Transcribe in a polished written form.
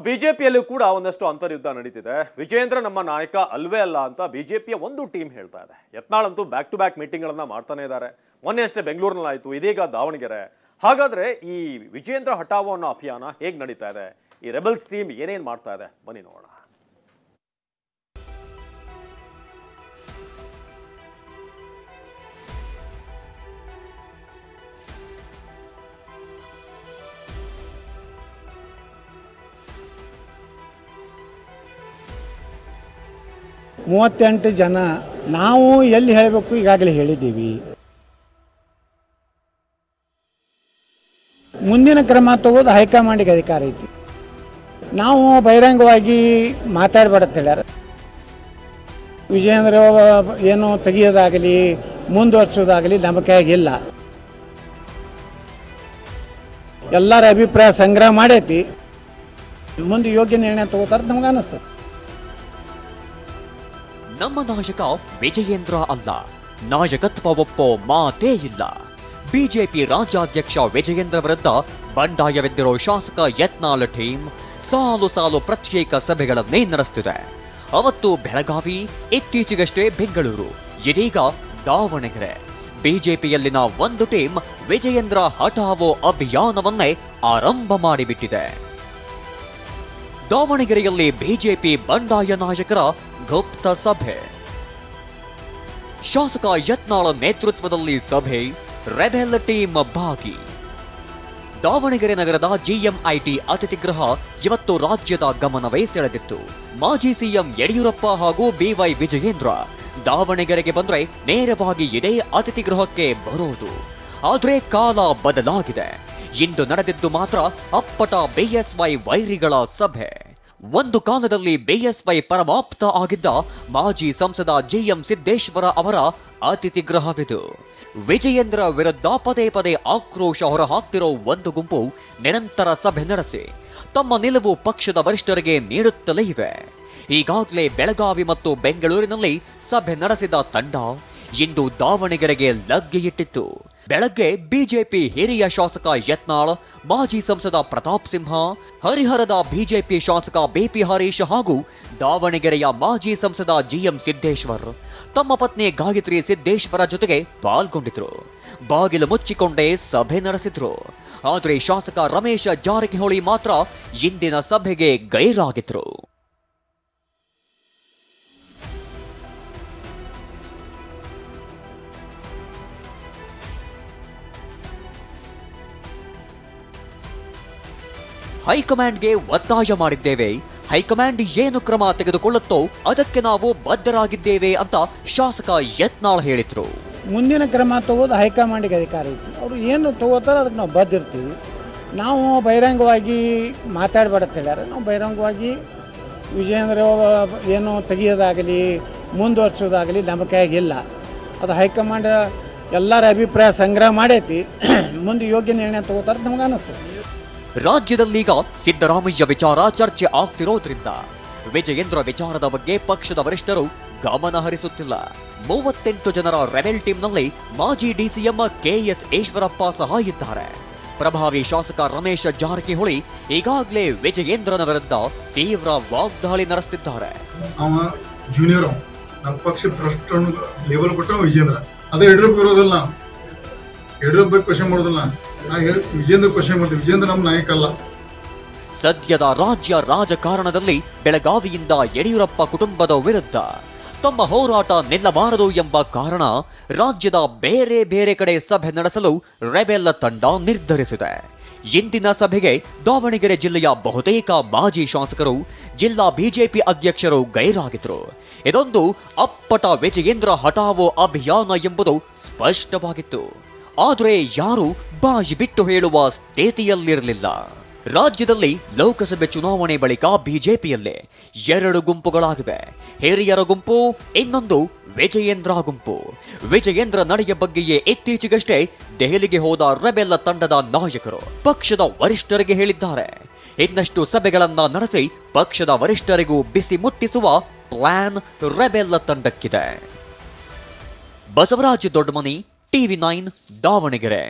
ಬಿಜೆಪಿಯಲ್ಲೂ ಕೂಡ ಒಂದಷ್ಟು ಅಂತರ್ಯುದ್ಧ ನಡೀತಿದೆ. ವಿಜಯೇಂದ್ರ ನಮ್ಮ ನಾಯಕ ಅಲ್ವೇ ಅಲ್ಲ ಅಂತ ಬಿಜೆಪಿಯ ಒಂದು ಟೀಮ್ ಹೇಳ್ತಾ ಇದೆ. ಯತ್ನಾಳ್ ಅಂತೂ ಬ್ಯಾಕ್ ಟು ಬ್ಯಾಕ್ ಮೀಟಿಂಗ್ಗಳನ್ನ ಮಾಡ್ತಾನೆ ಇದ್ದಾರೆ. ಮೊನ್ನೆ ಅಷ್ಟೇ ಬೆಂಗಳೂರಿನಲ್ಲಿ ಆಯಿತು, ಇದೀಗ ದಾವಣಗೆರೆ. ಹಾಗಾದ್ರೆ ಈ ವಿಜಯೇಂದ್ರ ಹಠಾವೋ ಅನ್ನೋ ಅಭಿಯಾನ ಹೇಗೆ ನಡೀತಾ ಇದೆ, ಈ ರೆಬಲ್ಸ್ ಟೀಮ್ ಏನೇನು ಮಾಡ್ತಾ ಇದೆ, ಬನ್ನಿ ನೋಡೋಣ. ಮೂವತ್ತೆಂಟು ಜನ ನಾವು ಎಲ್ಲಿ ಹೇಳಬೇಕು ಈಗಾಗಲೇ ಹೇಳಿದ್ದೀವಿ. ಮುಂದಿನ ಕ್ರಮ ತಗೋದು ಹೈಕಮಾಂಡಿಗೆ ಅಧಿಕಾರ ಐತಿ. ನಾವು ಬಹಿರಂಗವಾಗಿ ಮಾತಾಡಬಾರ್ದು ಹೇಳ್ಯಾರ. ವಿಜಯೇಂದ್ರ ಏನು ತೆಗಿಯೋದಾಗಲಿ ಮುಂದುವರ್ಸೋದಾಗಲಿ ನಮ್ಮ ಕೈಯಾಗಿಲ್ಲ. ಎಲ್ಲರ ಅಭಿಪ್ರಾಯ ಸಂಗ್ರಹ ಮಾಡೈತಿ. ಮುಂದೆ ಯೋಗ್ಯ ನಿರ್ಣಯ ತಗೋತಾರೆ ನಮ್ಗೆ ಅನ್ನಿಸ್ತದೆ. ನಮ್ಮ ನಾಯಕ ವಿಜಯೇಂದ್ರ ಅಲ್ಲ, ನಾಯಕತ್ವ ಒಪ್ಪೋ ಮಾತೇ ಇಲ್ಲ. ಬಿಜೆಪಿ ರಾಜ್ಯಾಧ್ಯಕ್ಷ ವಿಜಯೇಂದ್ರ ವಿರುದ್ಧ ಬಂಡಾಯವೆದ್ದಿರೋ ಶಾಸಕ ಯತ್ನಾಳ್ ಟೀಮ್ ಸಾಲು ಸಾಲು ಪ್ರತ್ಯೇಕ ಸಭೆಗಳನ್ನೇ ನಡೆಸುತ್ತಿದೆ. ಅವತ್ತು ಬೆಳಗಾವಿ, ಇತ್ತೀಚೆಗಷ್ಟೇ ಬೆಂಗಳೂರು, ಇದೀಗ ದಾವಣಗೆರೆ. ಬಿಜೆಪಿಯಲ್ಲಿನ ಒಂದು ಟೀಮ್ ವಿಜಯೇಂದ್ರ ಹಠಾವೋ ಅಭಿಯಾನವನ್ನೇ ಆರಂಭ ಮಾಡಿಬಿಟ್ಟಿದೆ. ದಾವಣಗೆರೆಯಲ್ಲಿ ಬಿಜೆಪಿ ಬಂಡಾಯ ನಾಯಕರ ಗುಪ್ತ ಸಭೆ. ಶಾಸಕ ಯತ್ನಾಳ್ ನೇತೃತ್ವದಲ್ಲಿ ಸಭೆ, ರೆಬೆಲ್ ಟೀಮ್ ಭಾಗಿ. ದಾವಣಗೆರೆ ನಗರದ ಜಿಎಂಐಟಿ ಅತಿಥಿಗೃಹ ಇವತ್ತು ರಾಜ್ಯದ ಗಮನವೇ ಸೆಳೆದಿತ್ತು. ಮಾಜಿ ಸಿಎಂ ಯಡಿಯೂರಪ್ಪ ಹಾಗೂ ಬಿವೈ ವಿಜಯೇಂದ್ರ ದಾವಣಗೆರೆಗೆ ಬಂದ್ರೆ ನೇರವಾಗಿ ಇದೇ ಅತಿಥಿಗೃಹಕ್ಕೆ ಬರೋದು. ಆದ್ರೆ ಕಾಲ ಬದಲಾಗಿದೆ. ಇಂದು ನಡೆದಿದ್ದು ಮಾತ್ರ ಅಪ್ಪಟ ಬಿಎಸ್ವೈ ವೈರಿಗಳ ಸಭೆ. ಒಂದು ಕಾಲದಲ್ಲಿ ಬಿಎಸ್ವೈ ಪರಮಾಪ್ತ ಆಗಿದ್ದ ಮಾಜಿ ಸಂಸದ ಜಿಎಂ ಸಿದ್ದೇಶ್ವರ ಅವರ ಅತಿಥಿಗೃಹವಿದು. ವಿಜಯೇಂದ್ರ ವಿರುದ್ಧ ಪದೇ ಪದೇ ಆಕ್ರೋಶ ಹೊರಹಾಕ್ತಿರೋ ಒಂದು ಗುಂಪು ನಿರಂತರ ಸಭೆ ನಡೆಸಿ ತಮ್ಮ ನಿಲುವು ಪಕ್ಷದ ವರಿಷ್ಠರಿಗೆ ನೀಡುತ್ತಲೇ ಇವೆ. ಈಗಾಗಲೇ ಬೆಳಗಾವಿ ಮತ್ತು ಬೆಂಗಳೂರಿನಲ್ಲಿ ಸಭೆ ನಡೆಸಿದ ತಂಡ ಇಂದು ದಾವಣಗೆರೆಗೆ ಲಗ್ಗೆಯಿಟ್ಟಿತ್ತು. ಬೆಳಗ್ಗೆ ಬಿಜೆಪಿ ಹಿರಿಯ ಶಾಸಕ ಯತ್ನಾಳ್, ಮಾಜಿ ಸಂಸದ ಪ್ರತಾಪ್ ಸಿಂಹ, ಹರಿಹರದ ಬಿಜೆಪಿ ಶಾಸಕ ಬಿಪಿ ಹರೀಶ್ ಹಾಗೂ ದಾವಣಗೆರೆಯ ಮಾಜಿ ಸಂಸದ ಜಿಎಂ ಸಿದ್ದೇಶ್ವರ್ ತಮ್ಮ ಪತ್ನಿ ಗಾಯತ್ರಿ ಸಿದ್ದೇಶ್ವರ ಜೊತೆಗೆ ಪಾಲ್ಗೊಂಡಿದ್ರು. ಬಾಗಿಲು ಮುಚ್ಚಿಕೊಂಡೇ ಸಭೆ ನಡೆಸಿದ್ರು. ಆದರೆ ಶಾಸಕ ರಮೇಶ್ ಜಾರಕಿಹೊಳಿ ಮಾತ್ರ ಇಂದಿನ ಸಭೆಗೆ ಗೈರಾಗಿದ್ರು. ಹೈಕಮಾಂಡ್ಗೆ ಒತ್ತಾಯ ಮಾಡಿದ್ದೇವೆ, ಹೈಕಮಾಂಡ್ ಏನು ಕ್ರಮ ತೆಗೆದುಕೊಳ್ಳುತ್ತೋ ಅದಕ್ಕೆ ನಾವು ಬದ್ಧರಾಗಿದ್ದೇವೆ ಅಂತ ಶಾಸಕ ಯತ್ನಾಳ್ ಹೇಳಿದ್ರು. ಮುಂದಿನ ಕ್ರಮ ತಗೋದು ಹೈಕಮಾಂಡಿಗೆ ಅಧಿಕಾರ ಐತಿ. ಅವರು ಏನು ತಗೋತಾರೋ ಅದಕ್ಕೆ ನಾವು ಬದ್ಧ ಇರ್ತೀವಿ. ನಾವು ಬಹಿರಂಗವಾಗಿ ಮಾತಾಡಬಾರ್ದು ಹೇಳ್ಯಾರ. ನಾವು ಬಹಿರಂಗವಾಗಿ ವಿಜಯೇಂದ್ರ ಏನು ತೆಗಿಯೋದಾಗಲಿ ಮುಂದುವರ್ಸೋದಾಗಲಿ ನಮ್ಮ ಕೈಯಾಗಿಲ್ಲ. ಅದು ಹೈಕಮಾಂಡ್ ಎಲ್ಲರ ಅಭಿಪ್ರಾಯ ಸಂಗ್ರಹ ಮಾಡೈತಿ. ಮುಂದೆ ಯೋಗ್ಯ ನಿರ್ಣಯ ತಗೋತಾರೆ ನಮ್ಗೆ ಅನ್ನಿಸ್ತದೆ. ರಾಜ್ಯದಲ್ಲೀಗ ಸಿದ್ದರಾಮಯ್ಯ ವಿಚಾರ ಚರ್ಚೆ ಆಗ್ತಿರೋದ್ರಿಂದ ವಿಜಯೇಂದ್ರ ವಿಚಾರದ ಬಗ್ಗೆ ಪಕ್ಷದ ವರಿಷ್ಠರು ಗಮನ ಹರಿಸುತ್ತಿಲ್ಲ. 38 ಜನರ ರೆಬೆಲ್ ಟೀಮ್ನಲ್ಲಿ ಮಾಜಿ ಡಿಸಿಎಂ ಕೆಎಸ್ ಈಶ್ವರಪ್ಪ ಸಹ ಇದ್ದಾರೆ. ಪ್ರಭಾವಿ ಶಾಸಕ ರಮೇಶ್ ಜಾರಕಿಹೊಳಿ ಈಗಾಗಲೇ ವಿಜಯೇಂದ್ರನ ವಿರುದ್ಧ ತೀವ್ರ ವಾಗ್ದಾಳಿ ನಡೆಸುತ್ತಿದ್ದಾರೆ. ಜೂನಿಯರ್ ನಮ್ಮ ಪಕ್ಷ ಭ್ರಷ್ಟ ಲೇಬಲ್ ಕೊಟ್ಟ ವಿಜಯೇಂದ್ರ, ಅದೇ ಯಡಿಯೂರಪ್ಪ ಇರೋದಲ್ಲ. ಯಡಿಯೂರಪ್ಪ ಕ್ವಶನ್ ಮಾಡೋದಿಲ್ಲ, ವಿಜೇಂದ್ರ ಕ್ವಶನ್ ಮಾಡ್ತೀವಿ. ವಿಜೇಂದ್ರ ನಮ್ಮ ನಾಯಕ ಅಲ್ಲ. ಸದ್ಯದ ರಾಜ್ಯ ರಾಜಕಾರಣದಲ್ಲಿ ಬೆಳಗಾವಿಯಿಂದ ಯಡಿಯೂರಪ್ಪ ಕುಟುಂಬದ ವಿರುದ್ಧ ತಮ್ಮ ಹೋರಾಟ ನಿಲ್ಲಬಾರದು ಎಂಬ ಕಾರಣ ರಾಜ್ಯದ ಬೇರೆ ಬೇರೆ ಕಡೆ ಸಭೆ ನಡೆಸಲು ರೆಬೆಲ್ ತಂಡ ನಿರ್ಧರಿಸಿದೆ. ಇಂದಿನ ಸಭೆಗೆ ದಾವಣಗೆರೆ ಜಿಲ್ಲೆಯ ಬಹುತೇಕ ಮಾಜಿ ಶಾಸಕರು, ಜಿಲ್ಲಾ ಬಿಜೆಪಿ ಅಧ್ಯಕ್ಷರು ಗೈರಾಗಿದ್ರು. ಇದೊಂದು ಅಪ್ಪಟ ವಿಜಯೇಂದ್ರ ಹಠಾವೋ ಅಭಿಯಾನ ಎಂಬುದು ಸ್ಪಷ್ಟವಾಗಿತ್ತು. ಆದರೆ ಯಾರು ಬಾಯಿ ಬಿಟ್ಟು ಹೇಳುವ ಸ್ಥಿತಿಯಲ್ಲಿರಲಿಲ್ಲ. ರಾಜ್ಯದಲ್ಲಿ ಲೋಕಸಭೆ ಚುನಾವಣೆ ಬಳಿಕ ಬಿಜೆಪಿಯಲ್ಲೇ 2 ಗುಂಪುಗಳಾಗಿವೆ. ಹಿರಿಯರ ಗುಂಪು, ಇನ್ನೊಂದು ವಿಜಯೇಂದ್ರ ಗುಂಪು. ವಿಜಯೇಂದ್ರ ನಡೆಯ ಬಗ್ಗೆಯೇ ಇತ್ತೀಚೆಗಷ್ಟೇ ದೆಹಲಿಗೆ ಹೋದ ರೆಬೆಲ್ ತಂಡದ ನಾಯಕರು ಪಕ್ಷದ ವರಿಷ್ಠರಿಗೆ ಹೇಳಿದ್ದಾರೆ. ಇನ್ನಷ್ಟು ಸಭೆಗಳನ್ನ ನಡೆಸಿ ಪಕ್ಷದ ವರಿಷ್ಠರಿಗೂ ಬಿಸಿ ಮುಟ್ಟಿಸುವ ಪ್ಲಾನ್ ರೆಬೆಲ್ ತಂಡಕ್ಕಿದೆ. ಬಸವರಾಜ್ ದೊಡ್ಡಮನಿ, ಟಿವಿ9 ದಾವಣಗೆರೆ.